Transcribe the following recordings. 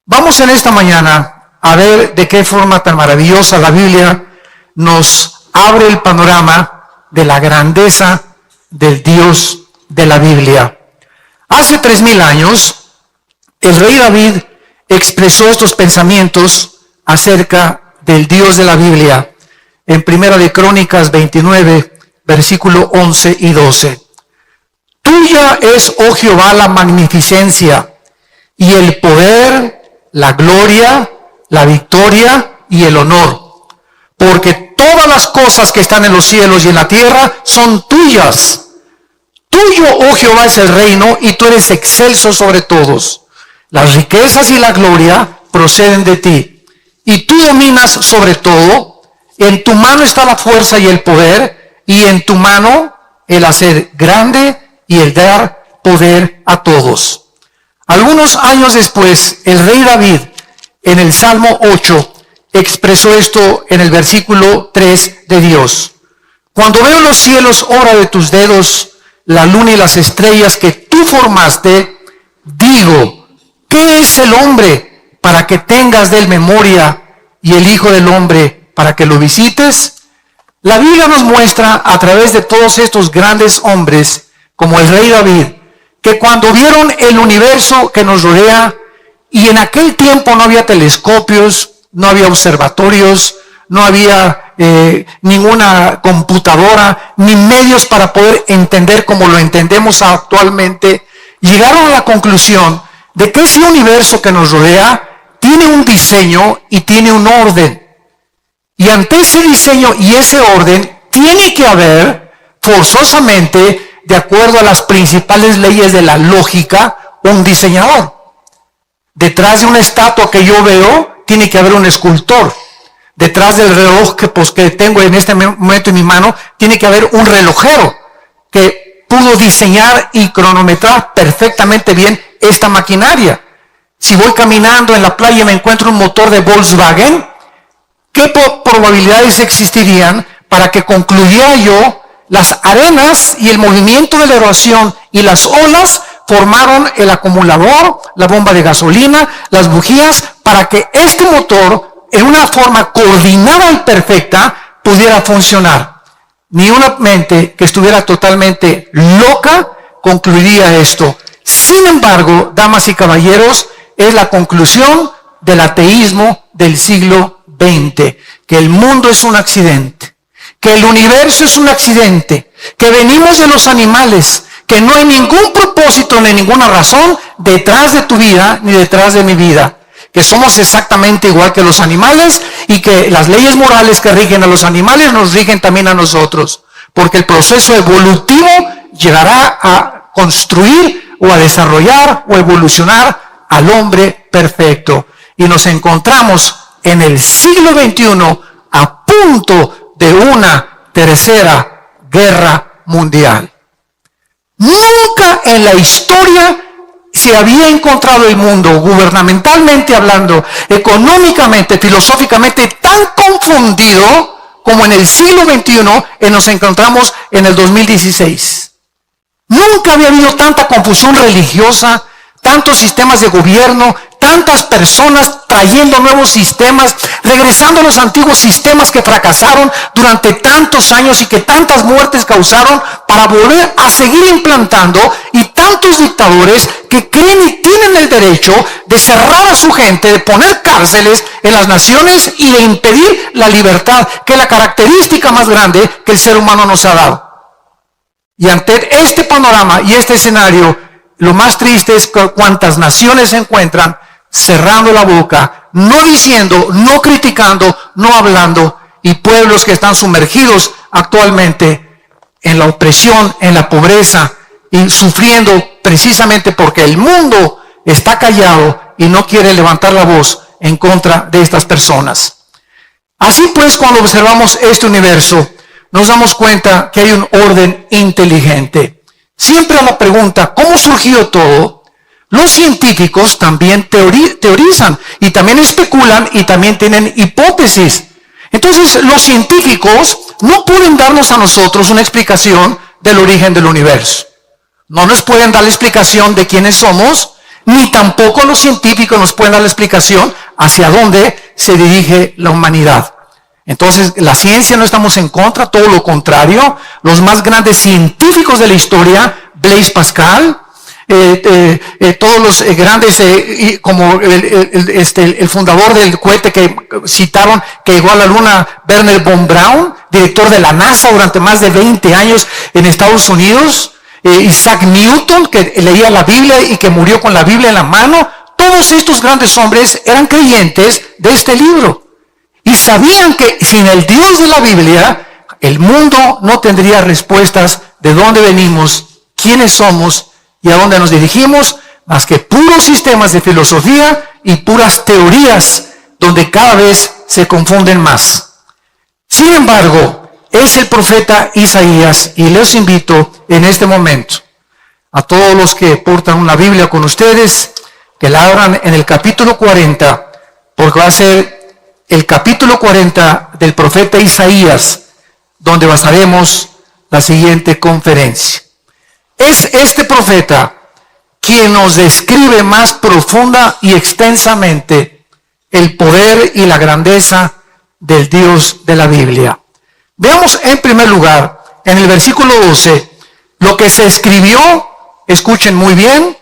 Vamos en esta mañana a ver de qué forma tan maravillosa la Biblia nos abre el panorama de la grandeza del Dios de la Biblia. Hace 3000 años, el rey David expresó estos pensamientos acerca del Dios de la Biblia en Primera de Crónicas 29, versículo 11 y 12. Tuya es, oh Jehová, la magnificencia y el poder, la gloria, la victoria y el honor, porque todas las cosas que están en los cielos y en la tierra son tuyas. Tuyo, oh Jehová, es el reino y tú eres excelso sobre todos. Las riquezas y la gloria proceden de ti y tú dominas sobre todo. En tu mano está la fuerza y el poder, y en tu mano el hacer grande y el dar poder a todos. Algunos años después, el rey David, en el Salmo 8, expresó esto en el versículo 3 de Dios. Cuando veo los cielos, obra de tus dedos, la luna y las estrellas que tú formaste, digo, ¿qué es el hombre para que tengas de él memoria y el hijo del hombre para que lo visites? La Biblia nos muestra a través de todos estos grandes hombres, como el rey David, que cuando vieron el universo que nos rodea, y en aquel tiempo no había telescopios, no había observatorios, no había ninguna computadora, ni medios para poder entender como lo entendemos actualmente, llegaron a la conclusión de que ese universo que nos rodea tiene un diseño y tiene un orden. Y ante ese diseño y ese orden, tiene que haber forzosamente, de acuerdo a las principales leyes de la lógica, un diseñador. Detrás de una estatua que yo veo, tiene que haber un escultor. Detrás del reloj que tengo en este momento en mi mano, tiene que haber un relojero que pudo diseñar y cronometrar perfectamente bien esta maquinaria. Si voy caminando en la playa y me encuentro un motor de Volkswagen, ¿qué probabilidades existirían para que concluyera yo las arenas y el movimiento de la erosión y las olas formaron el acumulador, la bomba de gasolina, las bujías, para que este motor, en una forma coordinada y perfecta, pudiera funcionar? Ni una mente que estuviera totalmente loca concluiría esto. Sin embargo, damas y caballeros, es la conclusión del ateísmo del siglo XX, que el mundo es un accidente, que el universo es un accidente, que venimos de los animales, que no hay ningún propósito ni ninguna razón detrás de tu vida ni detrás de mi vida, que somos exactamente igual que los animales y que las leyes morales que rigen a los animales nos rigen también a nosotros, porque el proceso evolutivo llegará a construir o a desarrollar o evolucionar al hombre perfecto. Y nos encontramos en el siglo XXI a punto de una tercera guerra mundial. Nunca en la historia se había encontrado el mundo, gubernamentalmente hablando, económicamente, filosóficamente, tan confundido como en el siglo XXI nos encontramos en el 2016. Nunca había habido tanta confusión religiosa, tantos sistemas de gobierno, tantas personas trayendo nuevos sistemas, regresando a los antiguos sistemas que fracasaron durante tantos años y que tantas muertes causaron, para volver a seguir implantando, y tantos dictadores que creen y tienen el derecho de cerrar a su gente, de poner cárceles en las naciones y de impedir la libertad, que es la característica más grande que el ser humano nos ha dado. Y ante este panorama y este escenario, lo más triste es que cuántas naciones se encuentran cerrando la boca, no diciendo, no criticando, no hablando, y pueblos que están sumergidos actualmente en la opresión, en la pobreza, y sufriendo precisamente porque el mundo está callado y no quiere levantar la voz en contra de estas personas. Así pues, cuando observamos este universo, nos damos cuenta que hay un orden inteligente. Siempre la pregunta, ¿cómo surgió todo? Los científicos también teorizan y también especulan y también tienen hipótesis. Entonces, los científicos no pueden darnos a nosotros una explicación del origen del universo. No nos pueden dar la explicación de quiénes somos, ni tampoco los científicos nos pueden dar la explicación hacia dónde se dirige la humanidad. Entonces, la ciencia no estamos en contra, todo lo contrario. Los más grandes científicos de la historia, Blaise Pascal, todos los grandes, como el fundador del cohete que citaron, que llegó a la luna, Wernher von Braun, director de la NASA durante más de 20 años en Estados Unidos, Isaac Newton, que leía la Biblia y que murió con la Biblia en la mano. Todos estos grandes hombres eran creyentes de este libro y sabían que sin el Dios de la Biblia el mundo no tendría respuestas de dónde venimos, quiénes somos y a dónde nos dirigimos, más que puros sistemas de filosofía y puras teorías donde cada vez se confunden más. Sin embargo, es el profeta Isaías, y les invito en este momento a todos los que portan una Biblia con ustedes, que la abran en el capítulo 40, porque va a ser el capítulo 40 del profeta Isaías, donde basaremos la siguiente conferencia. Es este profeta quien nos describe más profunda y extensamente el poder y la grandeza del Dios de la Biblia. Veamos en primer lugar, en el versículo 12, lo que se escribió, escuchen muy bien,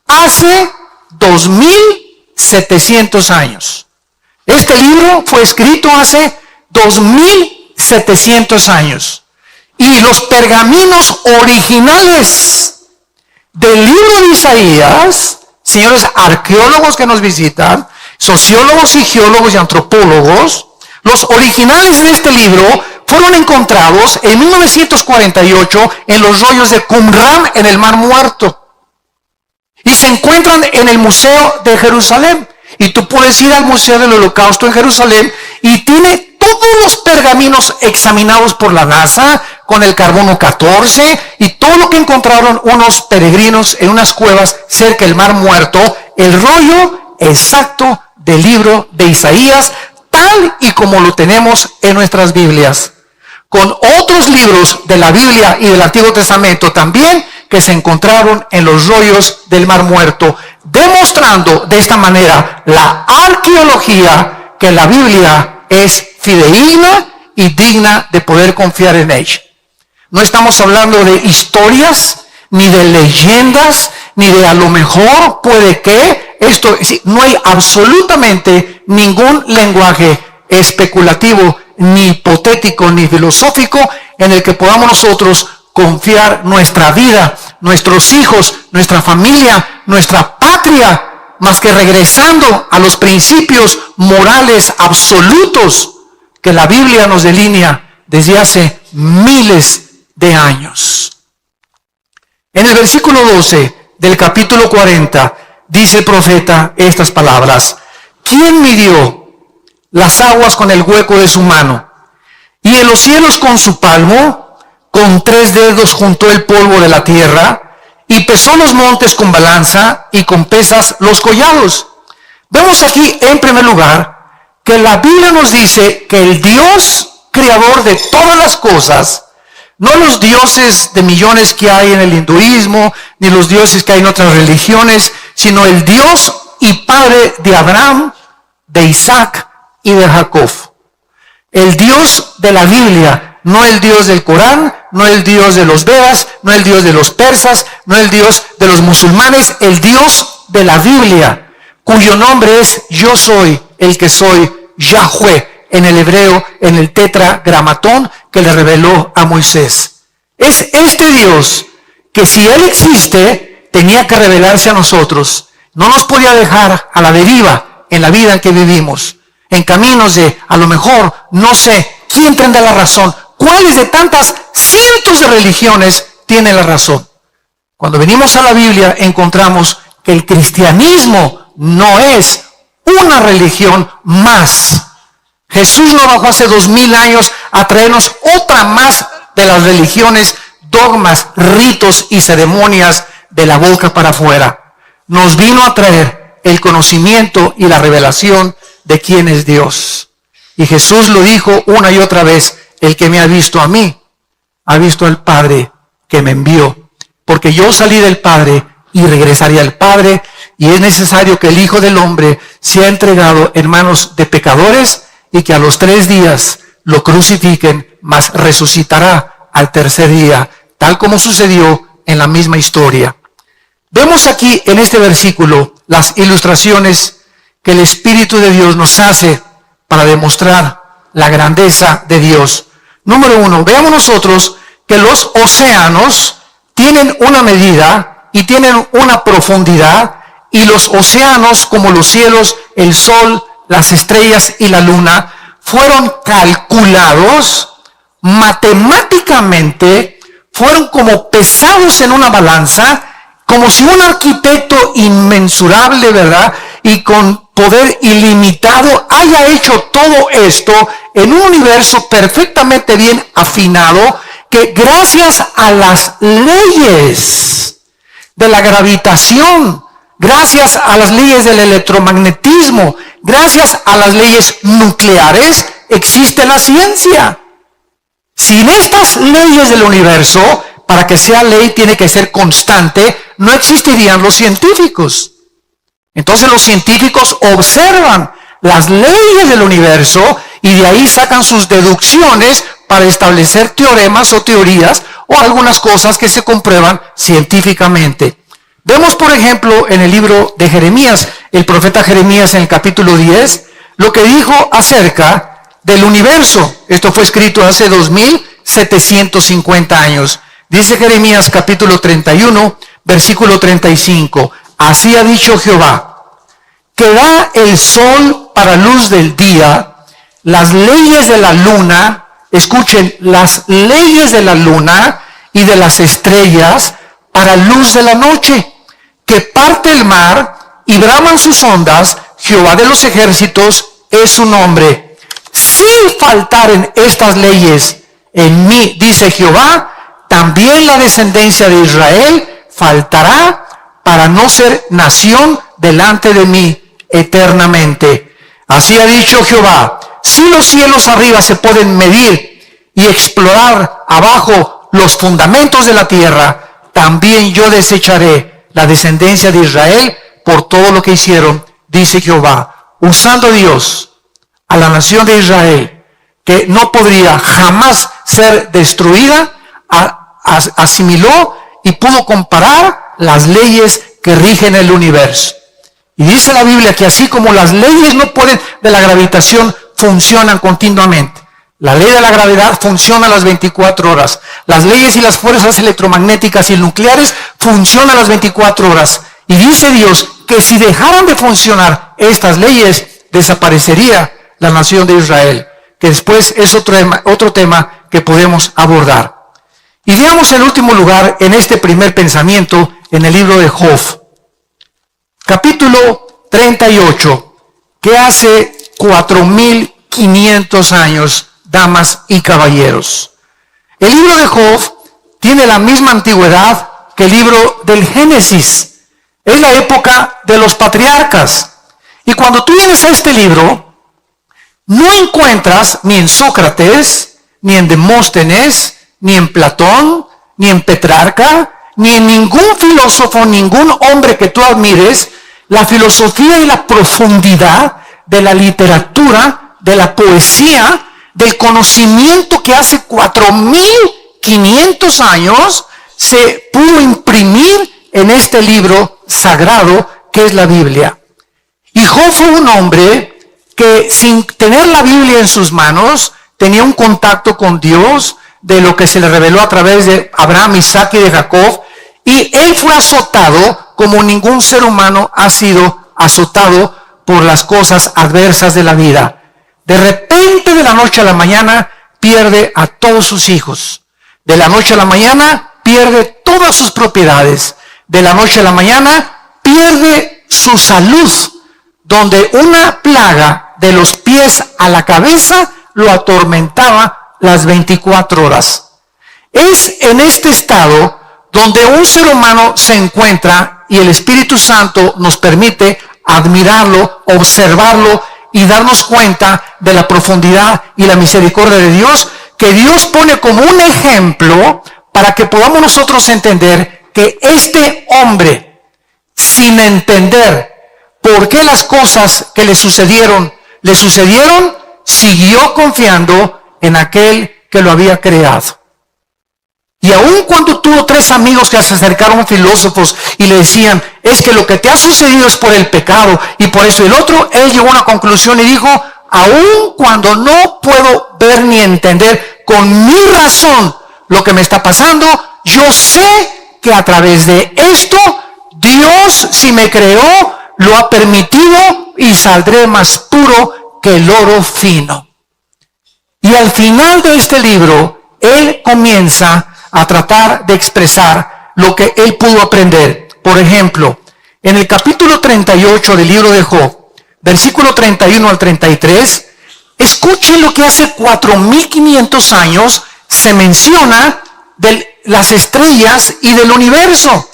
hace 2700 años. Este libro fue escrito hace 2700 años. Y los pergaminos originales del libro de Isaías, señores arqueólogos que nos visitan, sociólogos y geólogos y antropólogos, los originales de este libro fueron encontrados en 1948 en los rollos de Qumran en el Mar Muerto. Y se encuentran en el Museo de Jerusalén. Y tú puedes ir al Museo del Holocausto en Jerusalén y tiene todos los pergaminos examinados por la NASA con el carbono 14 y todo lo que encontraron unos peregrinos en unas cuevas cerca del Mar Muerto, el rollo exacto del libro de Isaías, tal y como lo tenemos en nuestras Biblias, con otros libros de la Biblia y del Antiguo Testamento también que se encontraron en los rollos del Mar Muerto, demostrando de esta manera la arqueología que la Biblia es fidedigna y digna de poder confiar en ella. No estamos hablando de historias, ni de leyendas, ni de a lo mejor puede que, esto, no hay absolutamente ningún lenguaje especulativo, ni hipotético, ni filosófico en el que podamos nosotros confiar nuestra vida, nuestros hijos, nuestra familia, nuestra patria, más que regresando a los principios morales absolutos que la Biblia nos delinea desde hace miles de años. En el versículo 12 del capítulo 40 dice el profeta estas palabras: ¿quién midió las aguas con el hueco de su mano, y en los cielos con su palmo? Con 3 dedos juntó el polvo de la tierra, y pesó los montes con balanza, y con pesas los collados. Vemos aquí, en primer lugar, que la Biblia nos dice que el Dios creador de todas las cosas, no los dioses de millones que hay en el hinduismo, ni los dioses que hay en otras religiones, sino el Dios y Padre de Abraham, de Isaac y de Jacob. El Dios de la Biblia, no el Dios del Corán, no el Dios de los Vedas, no el Dios de los persas, no el Dios de los musulmanes, el Dios de la Biblia, cuyo nombre es Yo soy el que soy, Yahweh, en el hebreo, en el tetragramatón que le reveló a Moisés. Es este Dios que, si Él existe, tenía que revelarse a nosotros. No nos podía dejar a la deriva en la vida en que vivimos, en caminos de, a lo mejor, no sé, ¿quién tendrá la razón? ¿Cuáles de tantas cientos de religiones tienen la razón? Cuando venimos a la Biblia encontramos que el cristianismo no es una religión más. Jesús no bajó hace 2000 años a traernos otra más de las religiones, dogmas, ritos y ceremonias de la boca para afuera. Nos vino a traer el conocimiento y la revelación de quién es Dios. Y Jesús lo dijo una y otra vez: el que me ha visto a mí, ha visto al Padre que me envió. Porque yo salí del Padre y regresaré al Padre, y es necesario que el Hijo del Hombre sea entregado en manos de pecadores y que a los 3 días lo crucifiquen, mas resucitará al tercer día, tal como sucedió en la misma historia. Vemos aquí en este versículo las ilustraciones que el Espíritu de Dios nos hace para demostrar la grandeza de Dios. Número 1, veamos nosotros que los océanos tienen una medida y tienen una profundidad, y los océanos, como los cielos, el sol, las estrellas y la luna, fueron calculados matemáticamente, fueron como pesados en una balanza, como si un arquitecto inmensurable, ¿verdad?, y con poder ilimitado haya hecho todo esto en un universo perfectamente bien afinado, que gracias a las leyes de la gravitación, gracias a las leyes del electromagnetismo, gracias a las leyes nucleares, existe la ciencia. Sin estas leyes del universo, para que sea ley tiene que ser constante, no existirían los científicos. Entonces los científicos observan las leyes del universo y de ahí sacan sus deducciones para establecer teoremas o teorías o algunas cosas que se comprueban científicamente. Vemos, por ejemplo, en el libro de Jeremías, el profeta Jeremías en el capítulo 10, lo que dijo acerca del universo. Esto fue escrito hace 2750 años. Dice Jeremías capítulo 31, versículo 35. Así ha dicho Jehová, que da el sol para luz del día, las leyes de la luna, escuchen, las leyes de la luna y de las estrellas para luz de la noche, que parte el mar y braman sus ondas, Jehová de los ejércitos es su nombre. Si faltaren estas leyes en mí, dice Jehová, también la descendencia de Israel faltará para no ser nación delante de mí eternamente. Así ha dicho Jehová, si los cielos arriba se pueden medir y explorar abajo los fundamentos de la tierra, también yo desecharé la descendencia de Israel por todo lo que hicieron, dice Jehová. Usando Dios a la nación de Israel, que no podría jamás ser destruida, asimiló y pudo comparar las leyes que rigen el universo. Y dice la Biblia que así como las leyes no pueden de la gravitación funcionan continuamente, la ley de la gravedad funciona a las 24 horas. Las leyes y las fuerzas electromagnéticas y nucleares funcionan a las 24 horas. Y dice Dios que si dejaran de funcionar estas leyes, desaparecería la nación de Israel, que después es otro tema que podemos abordar. Y veamos en último lugar en este primer pensamiento en el libro de Job, capítulo 38, que hace 4500 años, damas y caballeros. El libro de Job tiene la misma antigüedad que el libro del Génesis. Es la época de los patriarcas. Y cuando tú vienes a este libro, no encuentras ni en Sócrates, ni en Demóstenes, ni en Platón, ni en Petrarca, ni en ningún filósofo, ningún hombre que tú admires, la filosofía y la profundidad de la literatura, de la poesía, del conocimiento que hace 4500 años se pudo imprimir en este libro sagrado que es la Biblia. Y Job fue un hombre que sin tener la Biblia en sus manos tenía un contacto con Dios de lo que se le reveló a través de Abraham, Isaac y de Jacob, y él fue azotado como ningún ser humano ha sido azotado por las cosas adversas de la vida. De repente, de la noche a la mañana, pierde a todos sus hijos. De la noche a la mañana, pierde todas sus propiedades. De la noche a la mañana, pierde su salud, donde una plaga de los pies a la cabeza lo atormentaba las 24 horas. Es en este estado donde un ser humano se encuentra y el Espíritu Santo nos permite admirarlo, observarlo y darnos cuenta de la profundidad y la misericordia de Dios, que Dios pone como un ejemplo para que podamos nosotros entender que este hombre sin entender por qué las cosas que le sucedieron, siguió confiando en aquel que lo había creado. Y aun cuando tuvo 3 amigos que se acercaron filósofos y le decían, es que lo que te ha sucedido es por el pecado y por eso el otro, él llegó a una conclusión y dijo, aun cuando no puedo ver ni entender con mi razón lo que me está pasando, yo sé que a través de esto, Dios, si me creó, lo ha permitido y saldré más puro que el oro fino. Y al final de este libro, él comienza a tratar de expresar lo que él pudo aprender. Por ejemplo, en el capítulo 38 del libro de Job, versículo 31 al 33, escuchen lo que hace 4.500 años se menciona de las estrellas y del universo,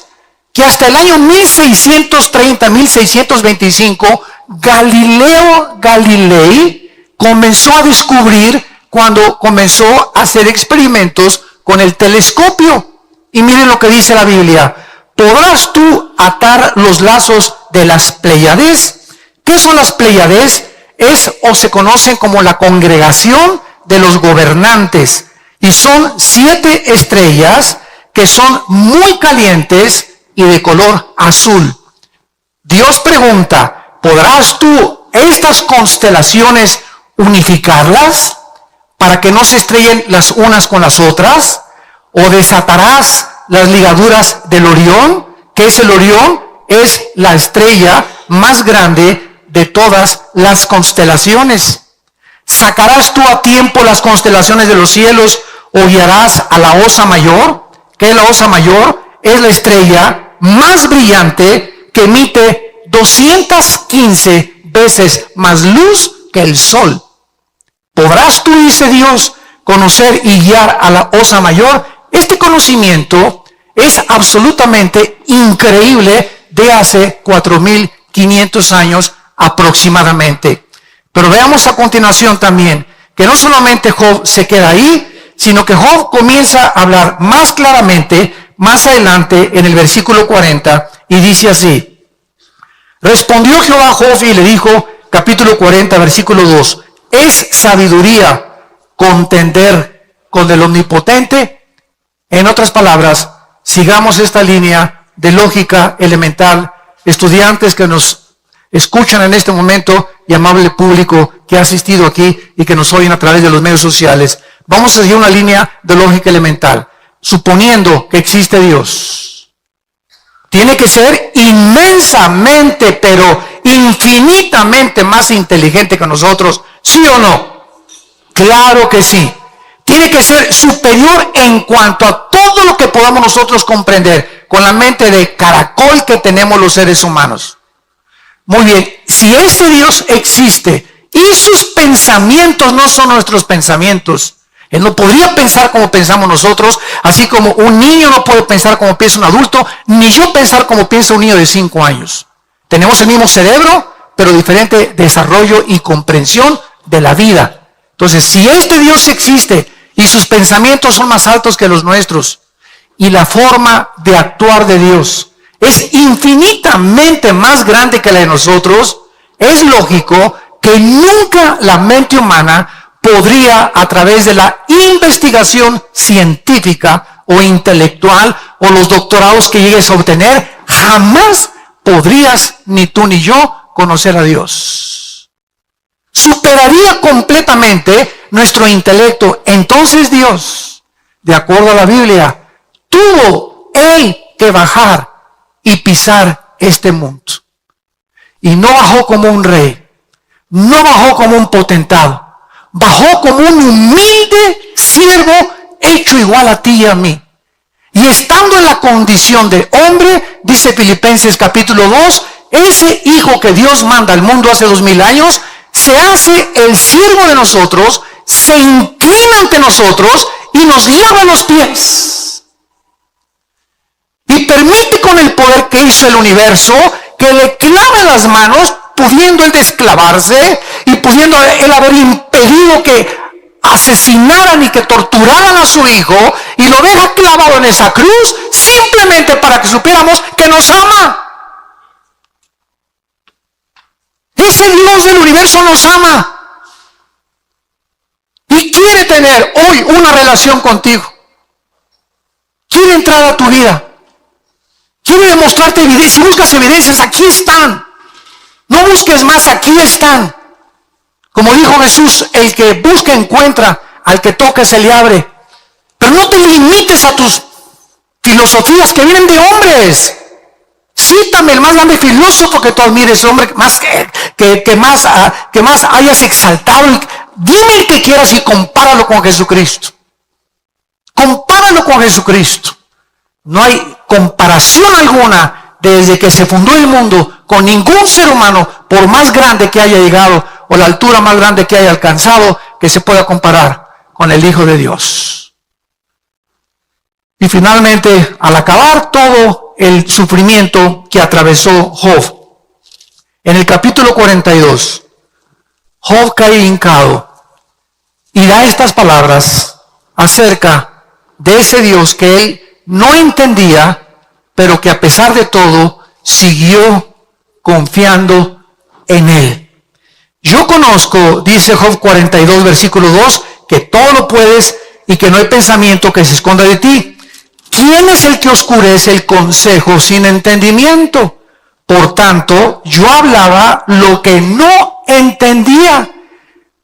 que hasta el año 1630, 1625, Galileo Galilei comenzó a descubrir cuando comenzó a hacer experimentos con el telescopio. Y miren lo que dice la Biblia. ¿Podrás tú atar los lazos de las Pléyades? ¿Qué son las Pléyades? Es o se conocen como la congregación de los gobernantes. Y son 7 estrellas que son muy calientes y de color azul. Dios pregunta, ¿podrás tú estas constelaciones unificarlas para que no se estrellen las unas con las otras? ¿O desatarás las ligaduras del Orión? ¿Qué es el Orión? Es la estrella más grande de todas las constelaciones. ¿Sacarás tú a tiempo las constelaciones de los cielos o guiarás a la Osa Mayor? ¿Qué es la Osa Mayor? Es la estrella más brillante que emite 215 veces más luz que el sol. ¿Podrás tú, dice Dios, conocer y guiar a la Osa Mayor? Este conocimiento es absolutamente increíble de hace 4.500 años aproximadamente. Pero veamos a continuación también que no solamente Job se queda ahí, sino que Job comienza a hablar más claramente más adelante en el versículo 40 y dice así: respondió Jehová a Job y le dijo, capítulo 40, versículo 2, ¿es sabiduría contender con el Omnipotente? En otras palabras, sigamos esta línea de lógica elemental. Estudiantes que nos escuchan en este momento y amable público que ha asistido aquí y que nos oyen a través de los medios sociales, vamos a seguir una línea de lógica elemental. Suponiendo que existe Dios, tiene que ser inmensamente, pero infinitamente más inteligente que nosotros, ¿sí o no? Claro que sí. Tiene que ser superior en cuanto a todo lo que podamos nosotros comprender con la mente de caracol que tenemos los seres humanos. Muy bien, si ese Dios existe y sus pensamientos no son nuestros pensamientos, Él no podría pensar como pensamos nosotros, así como un niño no puede pensar como piensa un adulto, ni yo pensar como piensa un niño de 5 años. Tenemos el mismo cerebro, pero diferente desarrollo y comprensión de la vida. Entonces, si este Dios existe y sus pensamientos son más altos que los nuestros, y la forma de actuar de Dios es infinitamente más grande que la de nosotros, es lógico que nunca la mente humana podría, a través de la investigación científica o intelectual o los doctorados que llegues a obtener, jamás podrías, ni tú ni yo, conocer a Dios. Superaría completamente nuestro intelecto. Entonces Dios, de acuerdo a la Biblia, tuvo Él que bajar y pisar este mundo. Y no bajó como un rey, no bajó como un potentado, bajó como un humilde siervo hecho igual a ti y a mí. Y estando en la condición de hombre, dice Filipenses capítulo 2, ese hijo que Dios manda al mundo hace 2000 años, se hace el siervo de nosotros, se inclina ante nosotros y nos lava los pies. Y permite con el poder que hizo el universo, que le clave las manos, pudiendo él desclavarse y pudiendo él haber impedido que asesinaran y que torturaran a su hijo, y lo deja clavado en esa cruz simplemente para que supiéramos que nos ama. Ese Dios del universo nos ama y quiere tener hoy una relación contigo. Quiere entrar a tu vida. Quiere demostrarte evidencias. Si buscas evidencias, aquí están. No busques más, aquí están. Como dijo Jesús, el que busca encuentra, al que toca se le abre. Pero no te limites a tus filosofías que vienen de hombres. Cítame el más grande filósofo que tú admires, el hombre que más hayas exaltado. Dime el que quieras y compáralo con Jesucristo. Compáralo con Jesucristo. No hay comparación alguna desde que se fundó el mundo con ningún ser humano, por más grande que haya llegado o la altura más grande que haya alcanzado, que se pueda comparar con el Hijo de Dios. Y finalmente, al acabar todo el sufrimiento que atravesó Job, en el capítulo 42, Job cae hincado y da estas palabras acerca de ese Dios que él no entendía, pero que a pesar de todo siguió confiando en él. Yo conozco, dice Job 42, versículo 2, que todo lo puedes y que no hay pensamiento que se esconda de ti. ¿Quién es el que oscurece el consejo sin entendimiento? Por tanto, yo hablaba lo que no entendía.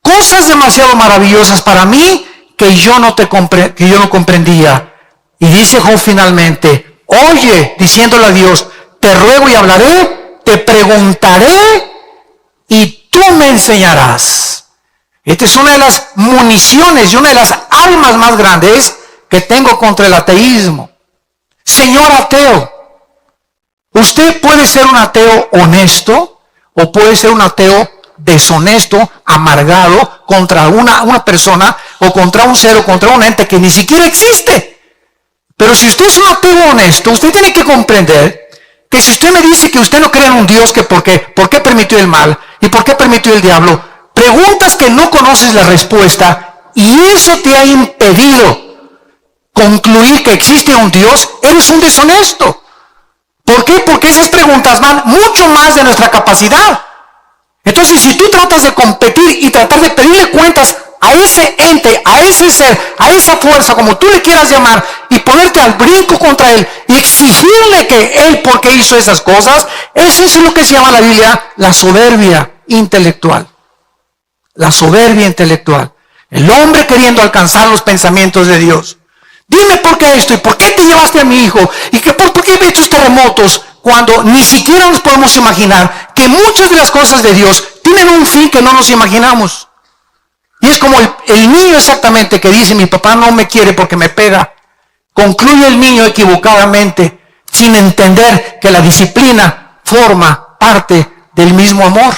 Cosas demasiado maravillosas para mí que yo no comprendía. Y dice Job finalmente, oye, diciéndole a Dios, te ruego y hablaré, te preguntaré y tú me enseñarás. Esta es una de las municiones y una de las armas más grandes que tengo contra el ateísmo. Señor ateo, usted puede ser un ateo honesto o puede ser un ateo deshonesto, amargado contra una persona o contra un ser o contra un ente que ni siquiera existe. Pero si usted es un ateo honesto, usted tiene que comprender que si usted me dice que usted no cree en un Dios, que por qué permitió el mal y por qué permitió el diablo, preguntas que no conoces la respuesta y eso te ha impedido concluir que existe un Dios, eres un deshonesto. ¿Por qué? Porque esas preguntas van mucho más de nuestra capacidad. Entonces, si tú tratas de competir y tratar de pedirle cuentas a ese ente, a ese ser, a esa fuerza, como tú le quieras llamar, y ponerte al brinco contra él y exigirle que él, ¿por qué hizo esas cosas? Eso es lo que se llama en la Biblia la soberbia intelectual. La soberbia intelectual. El hombre queriendo alcanzar los pensamientos de Dios. Dime por qué esto, y por qué te llevaste a mi hijo, y por qué he hecho estos terremotos, cuando ni siquiera nos podemos imaginar que muchas de las cosas de Dios tienen un fin que no nos imaginamos. Y es como el niño exactamente que dice, mi papá no me quiere porque me pega. Concluye el niño equivocadamente, sin entender que la disciplina forma parte del mismo amor.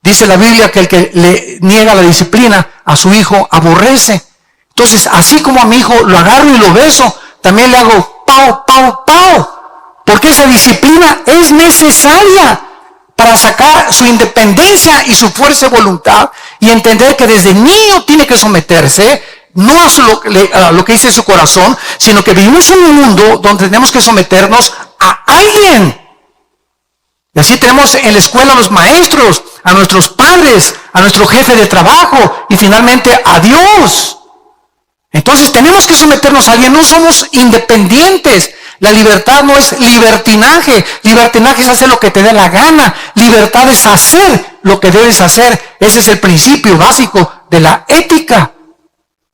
Dice la Biblia que el que le niega la disciplina a su hijo aborrece. Entonces, así como a mi hijo lo agarro y lo beso, también le hago pau, pau, pau. Porque esa disciplina es necesaria para sacar su independencia y su fuerza de voluntad y entender que desde niño tiene que someterse, no a lo que dice su corazón, sino que vivimos en un mundo donde tenemos que someternos a alguien. Y así tenemos en la escuela a los maestros, a nuestros padres, a nuestro jefe de trabajo y finalmente a Dios. Entonces tenemos que someternos a alguien, no somos independientes. La libertad no es libertinaje. Libertinaje es hacer lo que te dé la gana. Libertad es hacer lo que debes hacer. Ese es el principio básico de la ética.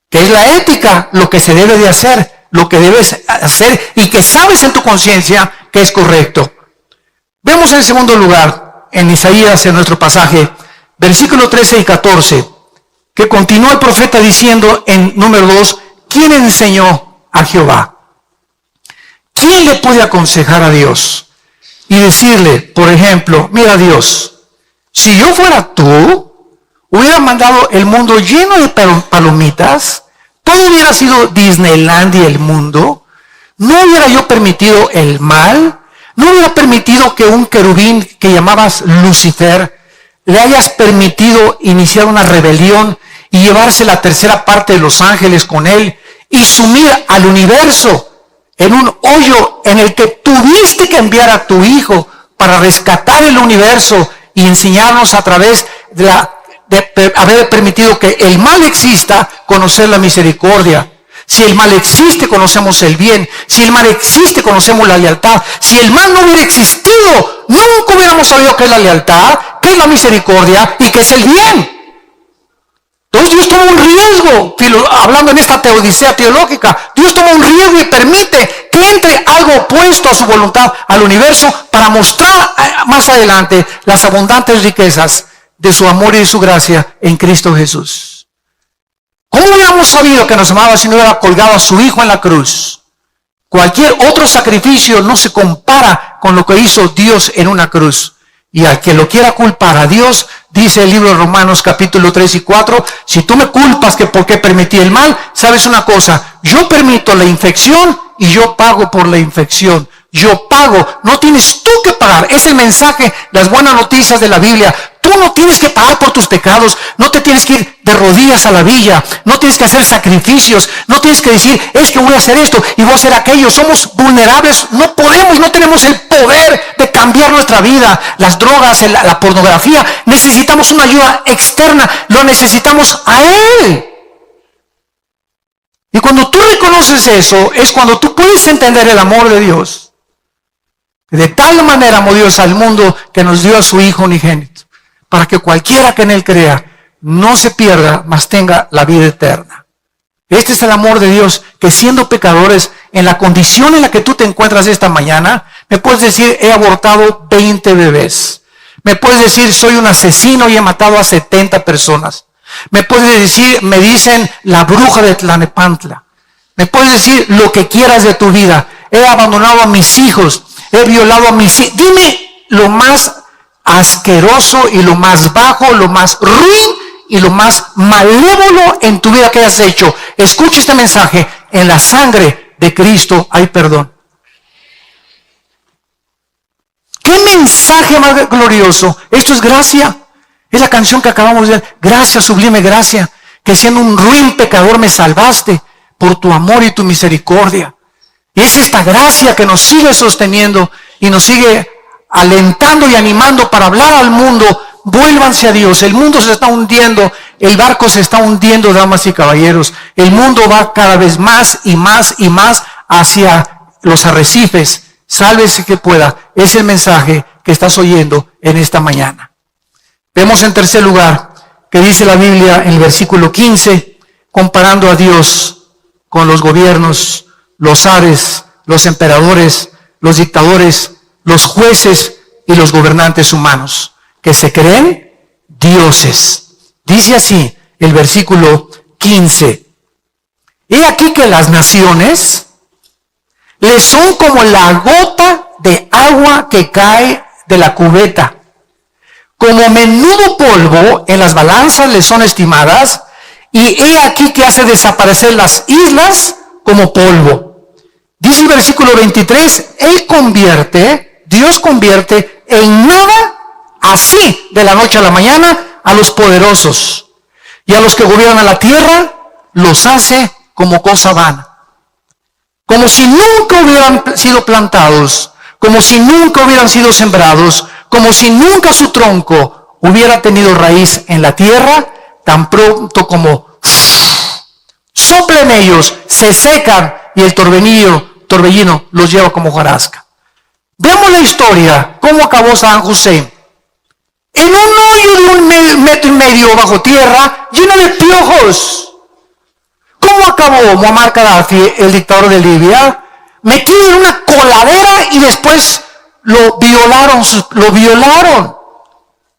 ¿Qué es la ética? Lo que se debe de hacer, lo que debes hacer y que sabes en tu conciencia que es correcto. Vemos en segundo lugar, en Isaías, en nuestro pasaje, versículo 13 y 14, que continúa el profeta diciendo en número 2, ¿quién enseñó a Jehová? ¿Quién le puede aconsejar a Dios? Y decirle, por ejemplo, mira Dios, si yo fuera tú, hubiera mandado el mundo lleno de palomitas, todo hubiera sido Disneylandia el mundo, no hubiera yo permitido el mal, no hubiera permitido que un querubín que llamabas Lucifer, le hayas permitido iniciar una rebelión y llevarse la tercera parte de los ángeles con él y sumir al universo en un hoyo en el que tuviste que enviar a tu hijo para rescatar el universo y enseñarnos a través de haber permitido que el mal exista, conocer la misericordia. Si el mal existe, conocemos el bien. Si el mal existe, conocemos la lealtad. Si el mal no hubiera existido, nunca hubiéramos sabido qué es la lealtad, qué es la misericordia y qué es el bien. Entonces Dios toma un riesgo, hablando en esta teodicea teológica, Dios toma un riesgo y permite que entre algo opuesto a su voluntad al universo para mostrar más adelante las abundantes riquezas de su amor y de su gracia en Cristo Jesús. ¿Cómo hubiéramos sabido que nos amaba si no hubiera colgado a su Hijo en la cruz? Cualquier otro sacrificio no se compara con lo que hizo Dios en una cruz. Y al que lo quiera culpar a Dios, dice el libro de Romanos capítulo 3 y 4, si tú me culpas que por qué permití el mal, sabes una cosa, yo permito la infección y yo pago por la infección. Yo pago, no tienes tú que pagar. Es el mensaje, las buenas noticias de la Biblia. Tú no tienes que pagar por tus pecados, no te tienes que ir de rodillas a la villa, no tienes que hacer sacrificios, no tienes que decir, es que voy a hacer esto y voy a hacer aquello. Somos vulnerables, no podemos, no tenemos el poder de cambiar nuestra vida. Las drogas, la pornografía, necesitamos una ayuda externa, lo necesitamos a Él. Y cuando tú reconoces eso, es cuando tú puedes entender el amor de Dios. De tal manera amó Dios al mundo que nos dio a su Hijo unigénito, para que cualquiera que en Él crea no se pierda, mas tenga la vida eterna. Este es el amor de Dios, que siendo pecadores, en la condición en la que tú te encuentras esta mañana, me puedes decir, he abortado 20 bebés. Me puedes decir, soy un asesino y he matado a 70 personas. Me puedes decir, me dicen la bruja de Tlanepantla. Me puedes decir lo que quieras de tu vida. He abandonado a mis hijos. He violado a mis hijos. Dime lo más asqueroso y lo más bajo, lo más ruin y lo más malévolo en tu vida que hayas hecho. Escucha este mensaje. En la sangre de Cristo hay perdón. ¿Qué mensaje más glorioso? Esto es gracia. Es la canción que acabamos de ver. Gracia, sublime gracia. Que siendo un ruin pecador me salvaste por tu amor y tu misericordia. Y es esta gracia que nos sigue sosteniendo y nos sigue alentando y animando para hablar al mundo. Vuélvanse a Dios. El mundo se está hundiendo. El barco se está hundiendo, damas y caballeros. El mundo va cada vez más y más y más hacia los arrecifes. Sálvese que pueda. Es el mensaje que estás oyendo en esta mañana. Vemos en tercer lugar que dice la Biblia en el versículo 15, comparando a Dios con los gobiernos, los zares, los emperadores, los dictadores, los jueces y los gobernantes humanos, que se creen dioses. Dice así el versículo 15. He aquí que las naciones les son como la gota de agua que cae de la cubeta. Como menudo polvo en las balanzas les son estimadas, y he aquí que hace desaparecer las islas como polvo. Dice el versículo 23, Dios convierte en nada, así de la noche a la mañana, a los poderosos. Y a los que gobiernan la tierra, los hace como cosa vana. Como si nunca hubieran sido plantados, como si nunca hubieran sido sembrados, como si nunca su tronco hubiera tenido raíz en la tierra, tan pronto como soplen ellos, se secan y el torbellino los lleva como hojarasca. Veamos la historia, cómo acabó Saddam Hussein. En un hoyo de 1,5 metros bajo tierra, lleno de piojos. ¿Cómo acabó Muammar Gaddafi, el dictador de Libia? Metido en una coladera y después lo violaron,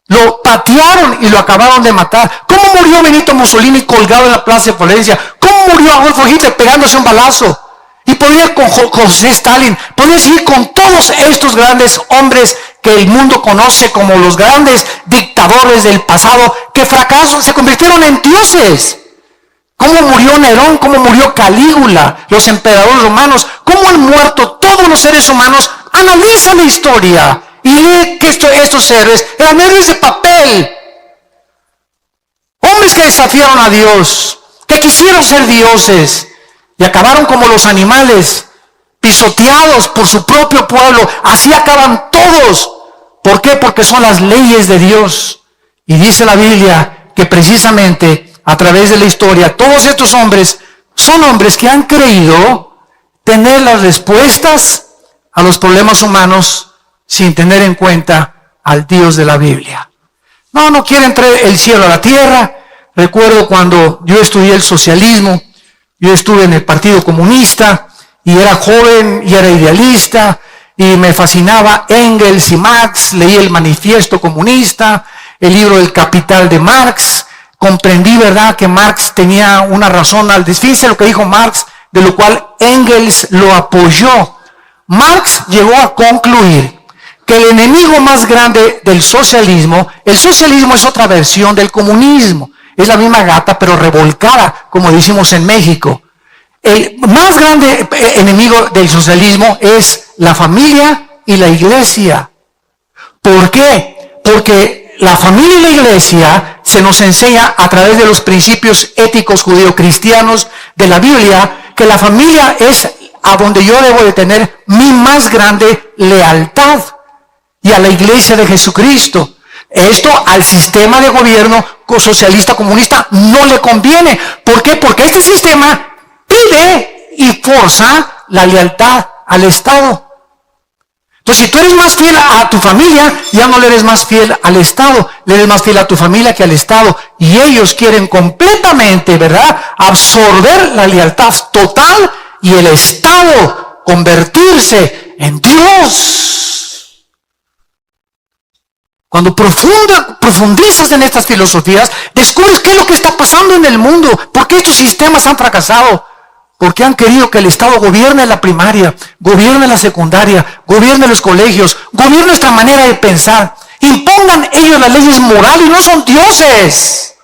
lo patearon y lo acabaron de matar. ¿Cómo murió Benito Mussolini colgado en la plaza de Florencia? ¿Cómo murió Adolfo Hitler pegándose un balazo? Y podría con José Stalin, podría seguir con todos estos grandes hombres que el mundo conoce como los grandes dictadores del pasado, que fracasaron, se convirtieron en dioses. ¿Cómo murió Nerón? ¿Cómo murió Calígula? Los emperadores romanos. ¿Cómo han muerto todos los seres humanos? Analiza la historia y lee que estos seres eran héroes de papel. Hombres que desafiaron a Dios, que quisieron ser dioses y acabaron como los animales, pisoteados por su propio pueblo. Así acaban todos, ¿Por qué? Porque son las leyes de Dios. Y dice la Biblia que precisamente a través de la historia, todos estos hombres son hombres que han creído tener las respuestas a los problemas humanos sin tener en cuenta al Dios de la Biblia. No quieren traer el cielo a la tierra. Recuerdo cuando yo estudié el socialismo, yo estuve en el Partido Comunista y era joven y era idealista y me fascinaba Engels y Marx, leí el Manifiesto Comunista, el libro El Capital de Marx, comprendí, ¿verdad?, que Marx tenía una razón al fíjense lo que dijo Marx, de lo cual Engels lo apoyó. Marx llegó a concluir que el enemigo más grande del socialismo, el socialismo es otra versión del comunismo, es la misma gata pero revolcada, como decimos en México. El más grande enemigo del socialismo es la familia y la iglesia. ¿Por qué? Porque la familia y la iglesia se nos enseña a través de los principios éticos judeocristianos de la Biblia que la familia es a donde yo debo de tener mi más grande lealtad, y a la iglesia de Jesucristo. Esto al sistema de gobierno socialista comunista no le conviene. ¿Por qué? Porque este sistema pide y forza la lealtad al Estado. Entonces, si tú eres más fiel a tu familia, ya no le eres más fiel al Estado, le eres más fiel a tu familia que al Estado. Y ellos quieren completamente, ¿verdad?, absorber la lealtad total y el Estado convertirse en Dios. Cuando profundizas en estas filosofías, descubres qué es lo que está pasando en el mundo, por qué estos sistemas han fracasado. Porque han querido que el Estado gobierne la primaria, gobierne la secundaria, gobierne los colegios, gobierne nuestra manera de pensar. Impongan ellos las leyes morales y no son dioses.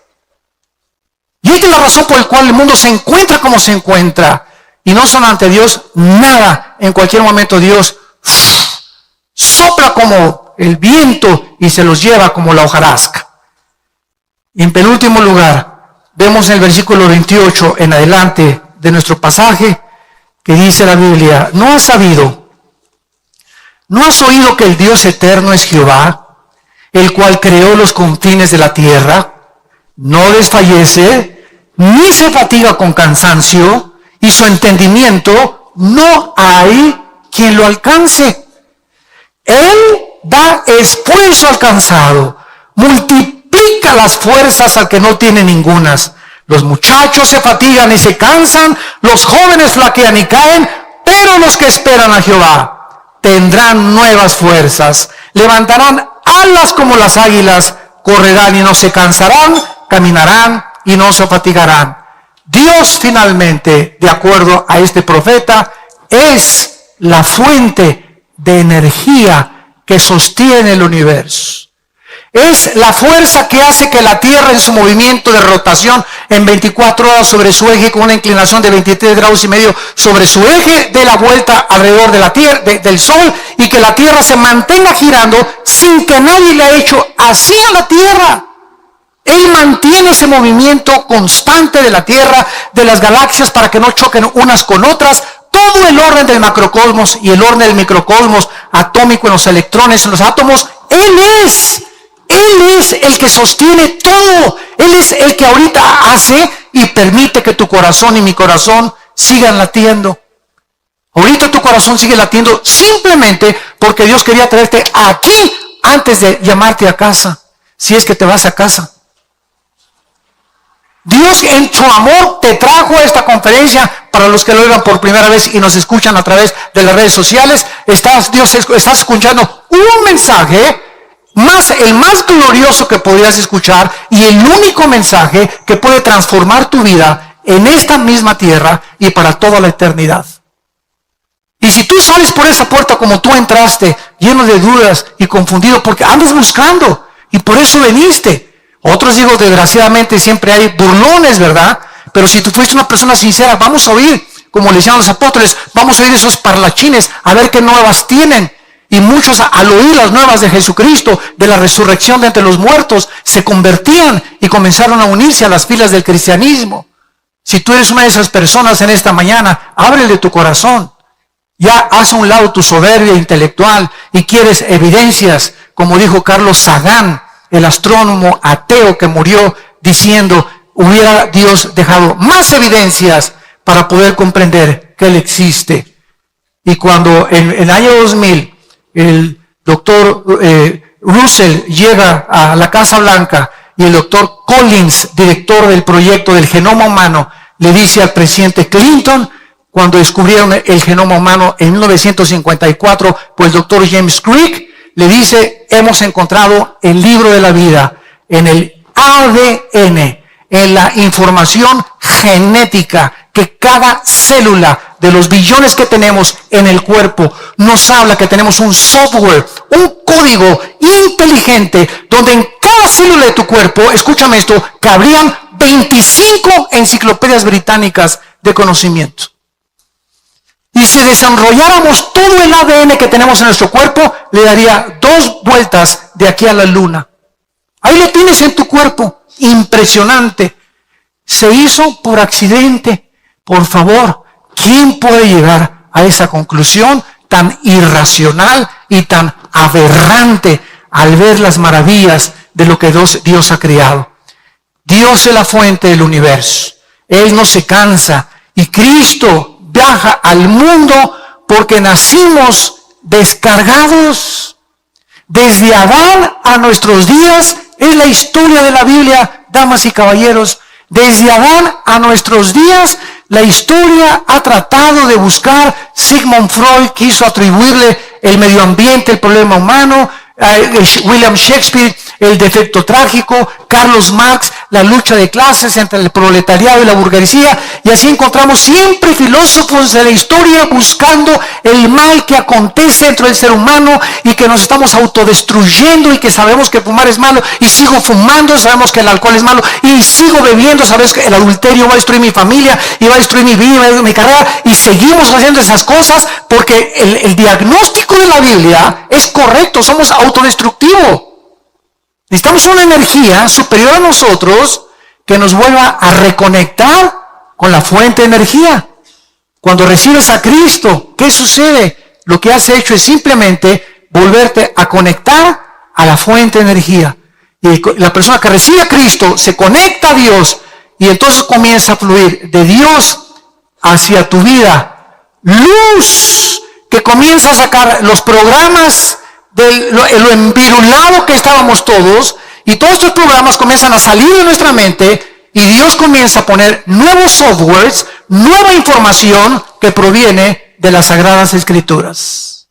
Y esta es la razón por la cual el mundo se encuentra como se encuentra. Y no son ante Dios nada. En cualquier momento Dios sopla como el viento y se los lleva como la hojarasca. Y en penúltimo lugar, vemos en el versículo 28 en adelante de nuestro pasaje, que dice la Biblia: ¿no has sabido, no has oído que el Dios eterno es Jehová, el cual creó los confines de la tierra? No desfallece, ni se fatiga con cansancio, y su entendimiento no hay quien lo alcance. Él da esfuerzo al cansado, multiplica las fuerzas al que no tiene ningunas. Los muchachos se fatigan y se cansan, los jóvenes flaquean y caen, pero los que esperan a Jehová tendrán nuevas fuerzas, levantarán alas como las águilas, correrán y no se cansarán, caminarán y no se fatigarán. Dios finalmente, de acuerdo a este profeta, es la fuente de energía que sostiene el universo. Es la fuerza que hace que la Tierra en su movimiento de rotación en 24 horas sobre su eje con una inclinación de 23 grados y medio sobre su eje dé la vuelta alrededor de la tierra, del Sol, y que la Tierra se mantenga girando sin que nadie le haya hecho así a la Tierra. Él mantiene ese movimiento constante de la Tierra, de las galaxias, para que no choquen unas con otras. Todo el orden del macrocosmos y el orden del microcosmos atómico en los electrones, en los átomos, Él es el que sostiene todo. Él es el que ahorita hace y permite que tu corazón y mi corazón sigan latiendo. Ahorita tu corazón sigue latiendo simplemente porque Dios quería traerte aquí antes de llamarte a casa, si es que te vas a casa. Dios en su amor te trajo a esta conferencia. Para los que lo oigan por primera vez y nos escuchan a través de las redes sociales, estás escuchando un mensaje el más glorioso que podrías escuchar, y el único mensaje que puede transformar tu vida en esta misma tierra y para toda la eternidad. Y si tú sales por esa puerta como tú entraste, lleno de dudas y confundido, porque andas buscando y por eso veniste. Otros, digo, desgraciadamente siempre hay burlones, ¿verdad? Pero si tú fuiste una persona sincera, vamos a oír, como le decían los apóstoles, vamos a oír esos parlachines, a ver qué nuevas tienen. Y muchos, al oír las nuevas de Jesucristo, de la resurrección de entre los muertos, se convertían y comenzaron a unirse a las filas del cristianismo. Si tú eres una de esas personas en esta mañana, ábrele tu corazón Ya haz a un lado tu soberbia intelectual y quieres evidencias, como dijo Carlos Sagan, el astrónomo ateo que murió, diciendo, hubiera Dios dejado más evidencias para poder comprender que Él existe. Y cuando en el año 2000 el doctor Russell llega a la Casa Blanca y el doctor Collins, director del proyecto del genoma humano, le dice al presidente Clinton, cuando descubrieron el genoma humano en 1954, pues el doctor James Crick le dice, hemos encontrado el libro de la vida en el ADN, en la información genética que cada célula de los billones que tenemos en el cuerpo nos habla que tenemos un software, un código inteligente donde en cada célula de tu cuerpo, escúchame esto, cabrían 25 enciclopedias británicas de conocimiento. Y si desenrolláramos todo el ADN que tenemos en nuestro cuerpo, le daría 2 vueltas de aquí a la luna. Ahí lo tienes en tu cuerpo. Impresionante. Se hizo por accidente. Por favor, ¿quién puede llegar a esa conclusión tan irracional y tan aberrante al ver las maravillas de lo que Dios ha creado? Dios es la fuente del universo. Él no se cansa. Y Cristo viaja al mundo porque nacimos descargados. Desde Adán a nuestros días es la historia de la Biblia, damas y caballeros. Desde Adán a nuestros días, la historia ha tratado de buscar. Sigmund Freud quiso atribuirle el medio ambiente, el problema humano. William Shakespeare, el defecto trágico. Carlos Marx, la lucha de clases entre el proletariado y la burguesía. Y así encontramos siempre filósofos de la historia buscando el mal que acontece dentro del ser humano y que nos estamos autodestruyendo y que sabemos que fumar es malo y sigo fumando, sabemos que el alcohol es malo y sigo bebiendo, sabes que el adulterio va a destruir mi familia y va a destruir mi vida, mi carrera, y seguimos haciendo esas cosas porque el diagnóstico de la Biblia es correcto, somos autodestructivos. Necesitamos una energía superior a nosotros que nos vuelva a reconectar con la fuente de energía. Cuando recibes a Cristo, ¿qué sucede? Lo que has hecho es simplemente volverte a conectar a la fuente de energía. Y la persona que recibe a Cristo se conecta a Dios y entonces comienza a fluir de Dios hacia tu vida. Luz que comienza a sacar los programas de lo envirulado que estábamos todos, y todos estos programas comienzan a salir de nuestra mente y Dios comienza a poner nuevos softwares, nueva información que proviene de las Sagradas Escrituras.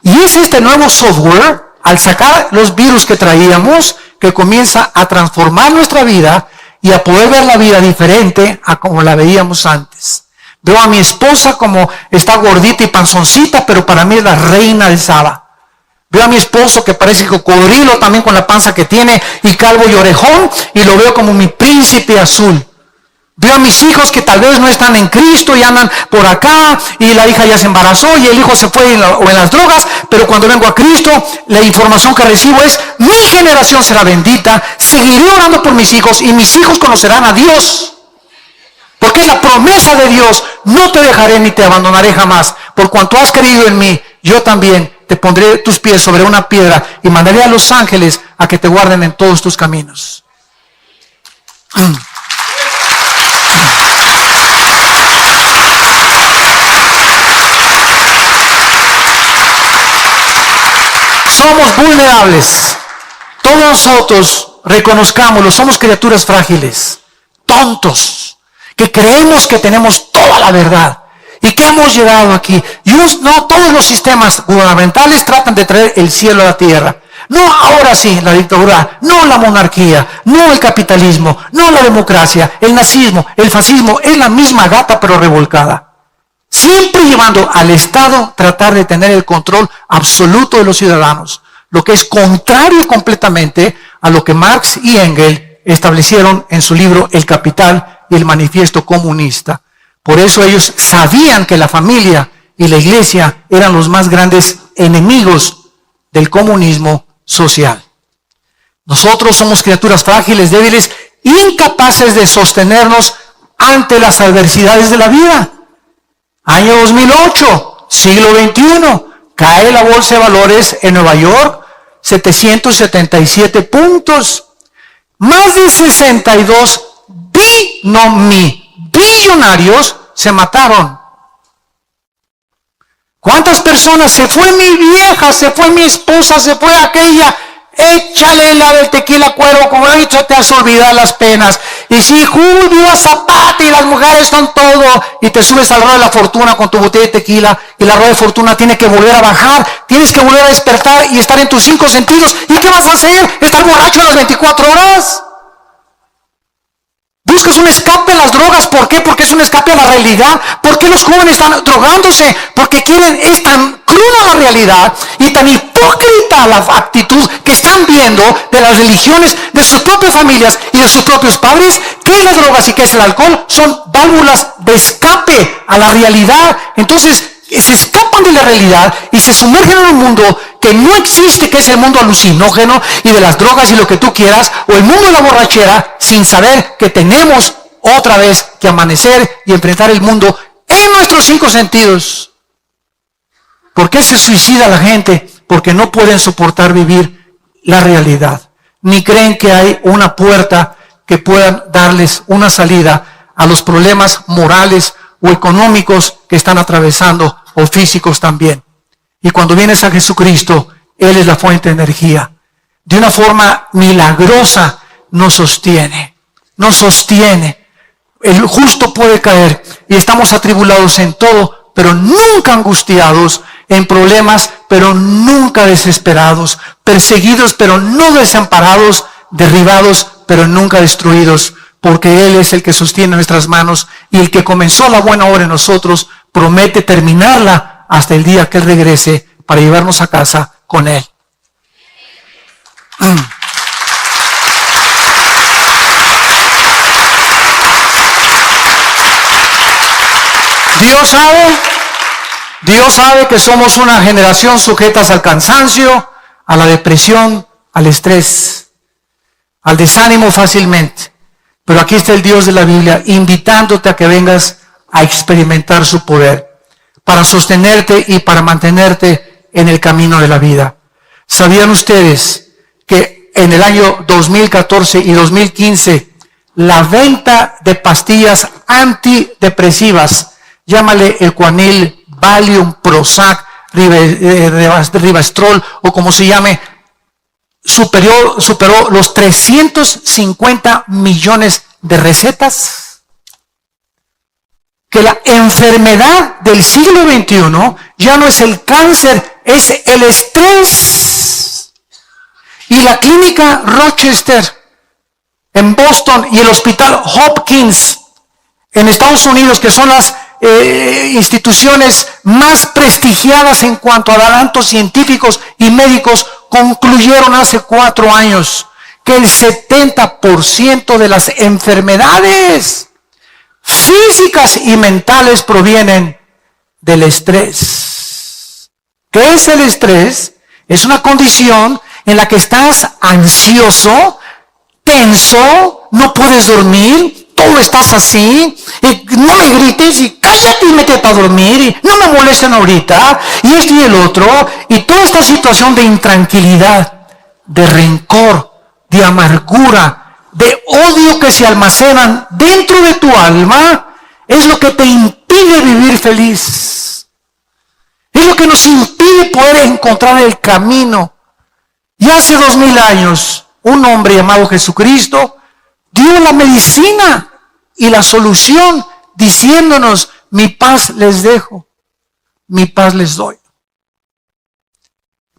Y es este nuevo software, al sacar los virus que traíamos, que comienza a transformar nuestra vida y a poder ver la vida diferente a como la veíamos antes. Veo a mi esposa como está gordita y panzoncita, pero para mí es la reina del Saba. Veo a mi esposo que parece cocodrilo también con la panza que tiene y calvo y orejón, y lo veo como mi príncipe azul. Veo a mis hijos que tal vez no están en Cristo y andan por acá, y la hija ya se embarazó y el hijo se fue o en las drogas, pero cuando vengo a Cristo, la información que recibo es: mi generación será bendita, seguiré orando por mis hijos y mis hijos conocerán a Dios. Porque es la promesa de Dios: no te dejaré ni te abandonaré jamás. Por cuanto has creído en mí, yo también te pondré tus pies sobre una piedra y mandaré a los ángeles a que te guarden en todos tus caminos. Somos vulnerables. Todos nosotros, reconozcámoslo, somos criaturas frágiles, tontos, que creemos que tenemos toda la verdad. ¿Y qué hemos llegado aquí? Y no todos los sistemas gubernamentales tratan de traer el cielo a la tierra. No, ahora sí, la dictadura, no la monarquía, no el capitalismo, no la democracia, el nazismo, el fascismo, es la misma gata pero revolcada. Siempre llevando al Estado tratar de tener el control absoluto de los ciudadanos, lo que es contrario completamente a lo que Marx y Engels establecieron en su libro El Capital y el Manifiesto Comunista. Por eso ellos sabían que la familia y la iglesia eran los más grandes enemigos del comunismo social. Nosotros somos criaturas frágiles, débiles, incapaces de sostenernos ante las adversidades de la vida. Año 2008, siglo XXI. Cae la bolsa de valores en Nueva York, 777 puntos. Más de 62 billonarios se mataron. ¿Cuántas personas? Se fue mi vieja, se fue mi esposa, se fue aquella. Échale la del tequila cuervo, como he dicho, te has olvidado las penas. Y si Julio Zapata y las mujeres son todo, y te subes al ruedo de la fortuna con tu botella de tequila, y la rueda de fortuna tiene que volver a bajar, tienes que volver a despertar y estar en tus 5 sentidos. ¿Y qué vas a hacer? ¿Estar borracho las 24 horas? Buscas un escape a las drogas. ¿Por qué? Porque es un escape a la realidad. ¿Por qué los jóvenes están drogándose? Porque es tan cruda la realidad y tan hipócrita la actitud que están viendo de las religiones, de sus propias familias y de sus propios padres, que es las drogas y que es el alcohol. Son válvulas de escape a la realidad. Entonces se escapan de la realidad y se sumergen en un mundo que no existe, que es el mundo alucinógeno y de las drogas y lo que tú quieras, o el mundo de la borrachera, sin saber que tenemos otra vez que amanecer y enfrentar el mundo en nuestros 5 sentidos. ¿Por qué se suicida la gente? Porque no pueden soportar vivir la realidad, ni creen que hay una puerta que pueda darles una salida a los problemas morales o económicos que están atravesando, o físicos también. Y cuando vienes a Jesucristo, Él es la fuente de energía. De una forma milagrosa nos sostiene. Nos sostiene. El justo puede caer y estamos atribulados en todo, pero nunca angustiados, en problemas, pero nunca desesperados, perseguidos, pero no desamparados, derribados, pero nunca destruidos, porque Él es el que sostiene nuestras manos y el que comenzó la buena obra en nosotros promete terminarla hasta el día que Él regrese para llevarnos a casa con Él. Dios sabe que somos una generación sujetas al cansancio, a la depresión, al estrés, al desánimo fácilmente. Pero aquí está el Dios de la Biblia invitándote a que vengas a experimentar su poder para sostenerte y para mantenerte en el camino de la vida. ¿Sabían ustedes que en el año 2014 y 2015 la venta de pastillas antidepresivas, llámale el Cuanil, Valium, Prozac, Rivastrol o como se llame, superó los 350 millones de recetas? Que la enfermedad del siglo XXI ya no es el cáncer, es el estrés. Y la clínica Rochester en Boston y el hospital Hopkins en Estados Unidos, que son las instituciones más prestigiadas en cuanto a adelantos científicos y médicos, concluyeron hace 4 años que el 70% de las enfermedades físicas y mentales provienen del estrés. ¿Qué es el estrés? Es una condición en la que estás ansioso, tenso, no puedes dormir, todo estás así, y no me grites y cállate y métete a dormir y no me molesten ahorita, y esto y el otro, y toda esta situación de intranquilidad, de rencor, de amargura, de odio que se almacenan dentro de tu alma, es lo que te impide vivir feliz. Es lo que nos impide poder encontrar el camino. Y hace 2000 años, un hombre llamado Jesucristo dio la medicina y la solución, diciéndonos: mi paz les dejo, mi paz les doy.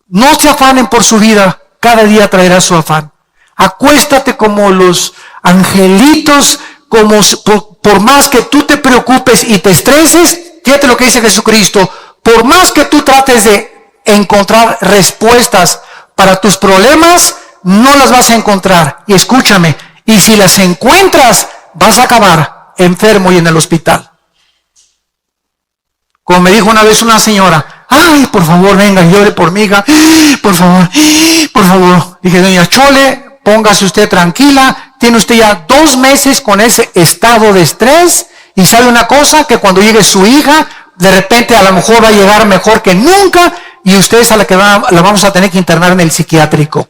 No se afanen por su vida, cada día traerá su afán. Acuéstate como los angelitos, por más que tú te preocupes y te estreses, fíjate lo que dice Jesucristo, por más que tú trates de encontrar respuestas para tus problemas, no las vas a encontrar. Y escúchame, y si las encuentras, vas a acabar enfermo y en el hospital. Como me dijo una vez una señora: ay, por favor, venga, llore por mi hija, por favor, por favor. Dije: doña Chole, póngase usted tranquila, tiene usted ya 2 meses con ese estado de estrés, y sabe una cosa, que cuando llegue su hija de repente a lo mejor va a llegar mejor que nunca y usted es a la que la vamos a tener que internar en el psiquiátrico.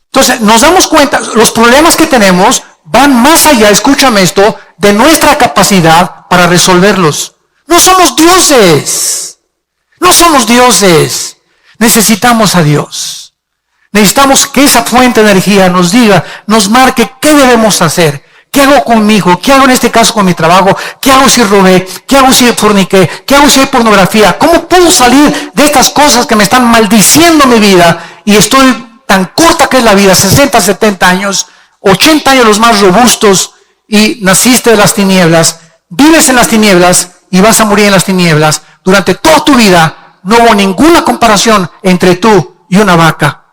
Entonces, nos damos cuenta, los problemas que tenemos van más allá, escúchame esto, de nuestra capacidad para resolverlos. No somos dioses. No somos dioses. Necesitamos a Dios. Necesitamos que esa fuente de energía nos diga, nos marque qué debemos hacer. ¿Qué hago con mi hijo? ¿Qué hago en este caso con mi trabajo? ¿Qué hago si robé? ¿Qué hago si forniqué? ¿Qué hago si hay pornografía? ¿Cómo puedo salir de estas cosas que me están maldiciendo mi vida? Y estoy tan corta que es la vida, 60, 70 años, 80 años los más robustos, y naciste de las tinieblas, vives en las tinieblas y vas a morir en las tinieblas. Durante toda tu vida no hubo ninguna comparación entre tú y una vaca.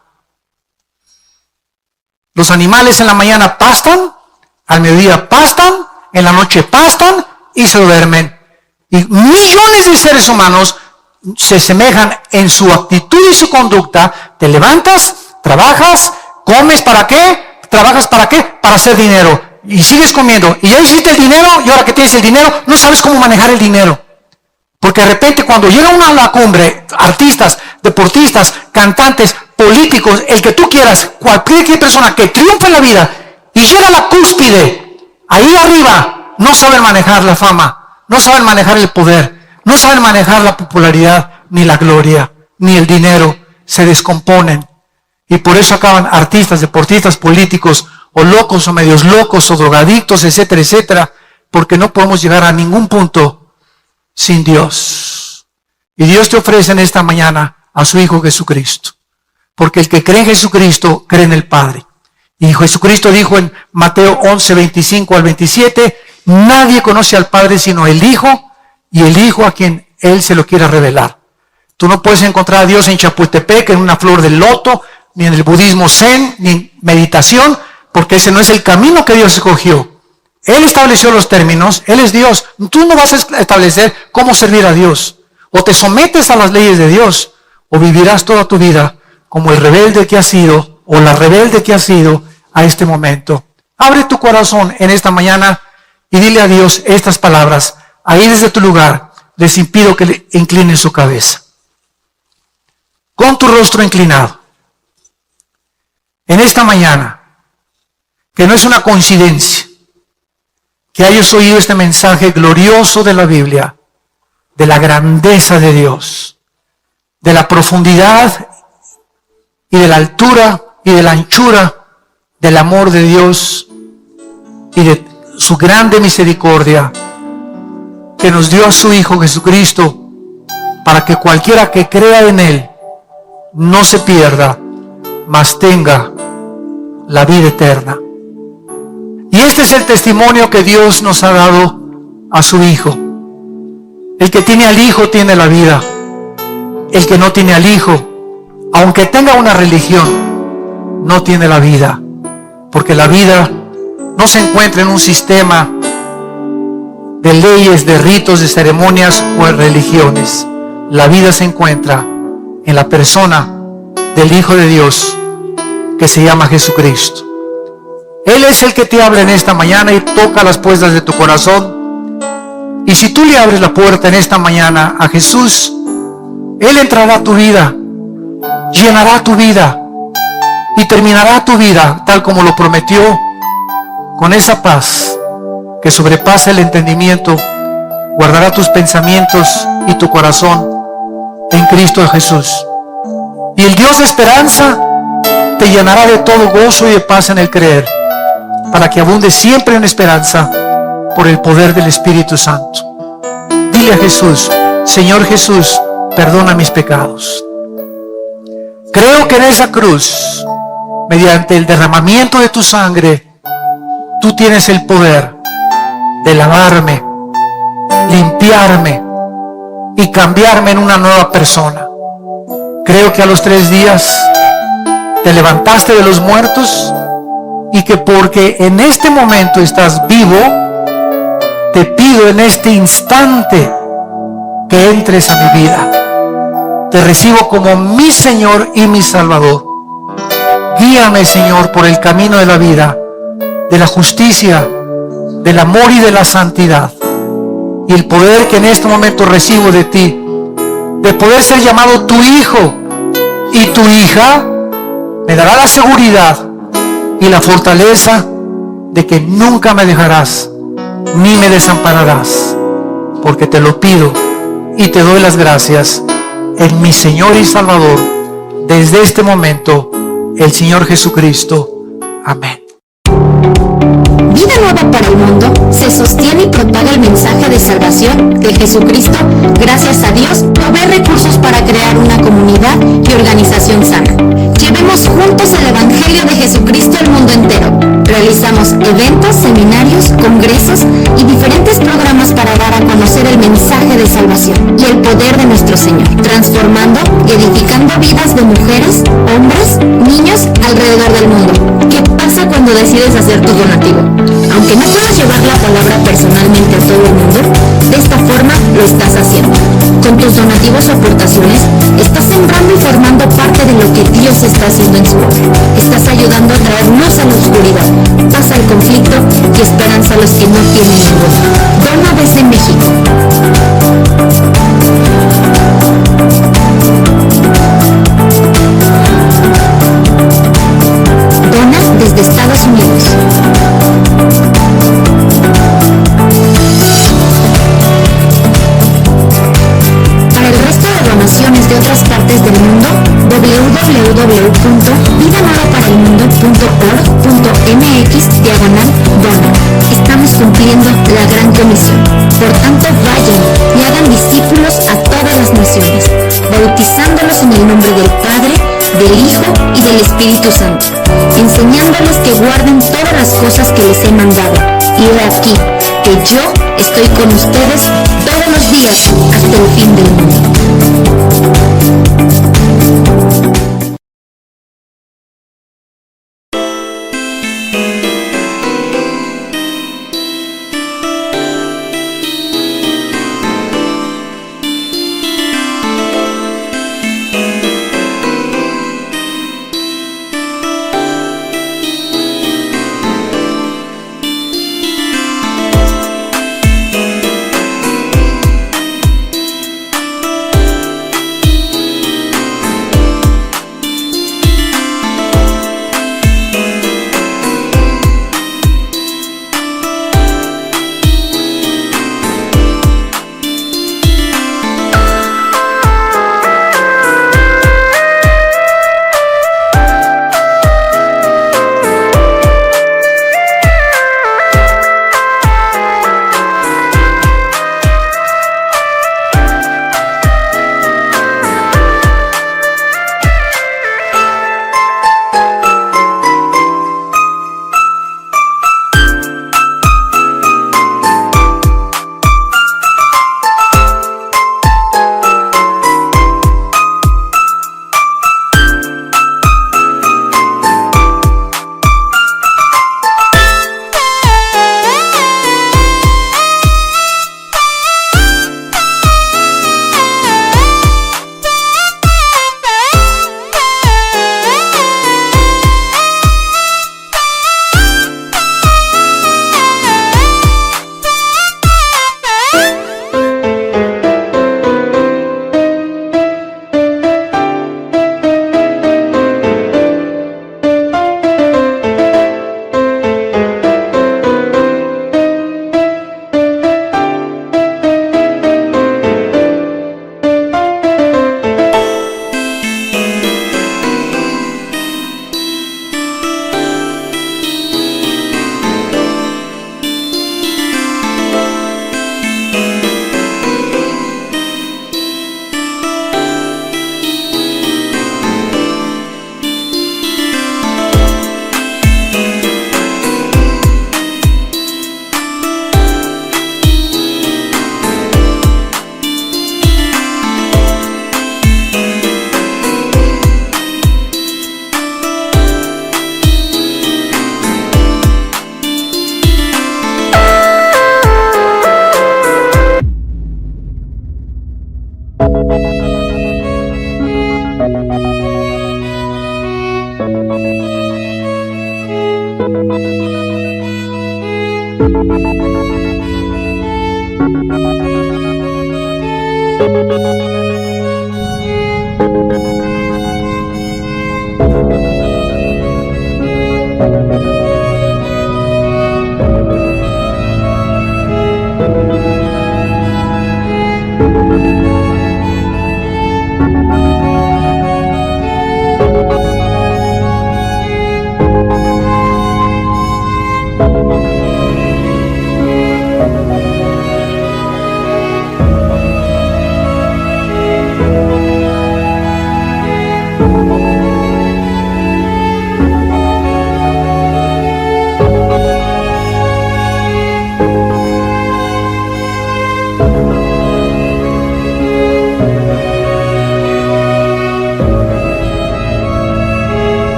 Los animales en la mañana pastan, al mediodía pastan, en la noche pastan y se duermen. Y millones de seres humanos se semejan en su actitud y su conducta. Te levantas, trabajas, comes, ¿para qué? ¿Trabajas para qué? Para hacer dinero. Y sigues comiendo. Y ya hiciste el dinero, y ahora que tienes el dinero, no sabes cómo manejar el dinero. Porque de repente cuando llega uno a la cumbre, artistas, deportistas, cantantes, políticos, el que tú quieras, cualquier persona que triunfa en la vida y llega a la cúspide, ahí arriba, no saben manejar la fama, no saben manejar el poder, no saben manejar la popularidad, ni la gloria, ni el dinero, se descomponen. Y por eso acaban artistas, deportistas, políticos, o locos, o medios locos, o drogadictos, etcétera, etcétera, porque no podemos llegar a ningún punto sin Dios. Y Dios te ofrece en esta mañana a su Hijo Jesucristo. Porque el que cree en Jesucristo, cree en el Padre. Y Jesucristo dijo en Mateo 11, 25 al 27, nadie conoce al Padre sino el Hijo, y el Hijo a quien Él se lo quiera revelar. Tú no puedes encontrar a Dios en Chapultepec, en una flor del loto, ni en el budismo zen, ni en meditación, porque ese no es el camino que Dios escogió. Él estableció los términos, Él es Dios. Tú no vas a establecer cómo servir a Dios. O te sometes a las leyes de Dios, o vivirás toda tu vida como el rebelde que has sido, o la rebelde que has sido a este momento. Abre tu corazón en esta mañana y dile a Dios estas palabras. Ahí desde tu lugar les impido que le inclinen su cabeza. Con tu rostro inclinado. En esta mañana, que no es una coincidencia, que hayas oído este mensaje glorioso de la Biblia, de la grandeza de Dios, de la profundidad y de la altura y de la anchura del amor de Dios y de su grande misericordia, que nos dio a su Hijo Jesucristo, para que cualquiera que crea en Él no se pierda, mas tenga la vida eterna. Y este es el testimonio que Dios nos ha dado a su Hijo. El que tiene al Hijo tiene la vida. El que no tiene al Hijo, aunque tenga una religión, no tiene la vida. Porque la vida no se encuentra en un sistema de leyes, de ritos, de ceremonias o en religiones. La vida se encuentra en la persona del Hijo de Dios, que se llama Jesucristo. Él es el que te habla en esta mañana y toca las puertas de tu corazón. Y si tú le abres la puerta en esta mañana a Jesús, Él entrará a tu vida, llenará tu vida y terminará tu vida tal como lo prometió, con esa paz que sobrepasa el entendimiento. Guardará tus pensamientos y tu corazón en Cristo Jesús. Y el Dios de esperanza te llenará de todo gozo y de paz en el creer, para que abunde siempre en esperanza por el poder del Espíritu Santo. Dile a Jesús: Señor Jesús, perdona mis pecados. Creo que en esa cruz, mediante el derramamiento de tu sangre, tú tienes el poder de lavarme, limpiarme y cambiarme en una nueva persona. Creo que a los 3 días te levantaste de los muertos y que porque en este momento estás vivo, te pido en este instante que entres a mi vida. Te recibo como mi Señor y mi Salvador. Guíame, Señor, por el camino de la vida, de la justicia, del amor y de la santidad. y el poder que en este momento recibo de ti, de poder ser llamado tu hijo y tu hija, me dará la seguridad y la fortaleza de que nunca me dejarás ni me desampararás, porque te lo pido y te doy las gracias en mi Señor y Salvador, desde este momento, el Señor Jesucristo. Amén. Vida Nueva para el Mundo se sostiene y propaga el mensaje de salvación de Jesucristo. Gracias a Dios, provee recursos para crear una comunidad y organización sana. Llevemos juntos el Evangelio de Jesucristo al mundo entero. Realizamos eventos, seminarios, congresos y diferentes programas para dar a conocer el mensaje de salvación y el poder de nuestro Señor, transformando y edificando vidas de mujeres, hombres, niños alrededor del mundo. ¿Qué pasa cuando decides hacer tu donativo? Aunque no puedas llevar la palabra personalmente a todo el mundo, de esta forma lo estás haciendo. Con tus donativos o aportaciones, estás sembrando y formando parte de lo que Dios está haciendo en su obra. Estás ayudando a traer luz a la oscuridad, paz al conflicto y esperanza a los que no tienen ninguna. Dona desde México. Dona desde Estados Unidos. Para el resto de donaciones de otras partes del mundo, www.vidanuevaparelmundo.org.mx/dona. Estamos cumpliendo la gran comisión. Por tanto, vayan y hagan discípulos a todas las naciones, bautizándolos en el nombre del Padre, del Hijo y del Espíritu Santo, enseñándoles que guarden todas las cosas que les he mandado. Y he aquí que yo estoy con ustedes todos los días hasta el fin del mundo.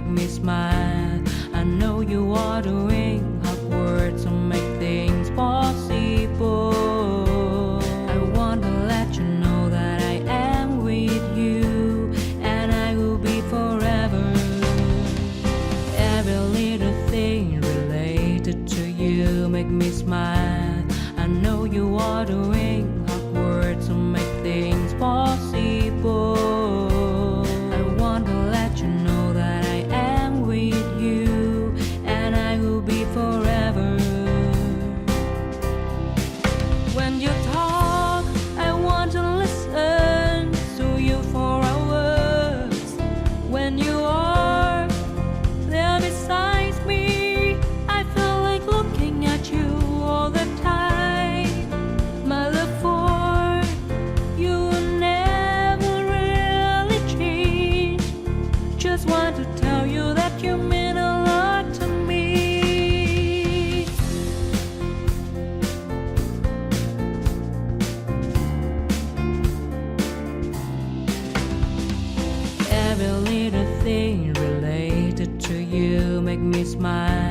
make me smile. I know you are doing hard work to make things possible. I want to let you know that I am with you, and I will be forever. Every little thing related to you make me smile. I know you are doing hard work to make things possible. I want to let you know that I am with you, and I will be forever. When you talk, I want to listen to you for hours. When you are there beside me, I feel like looking at you all the time. My love for you will never really change. Just want to tell you that you mean a lot to me. Every little thing related to you make me smile.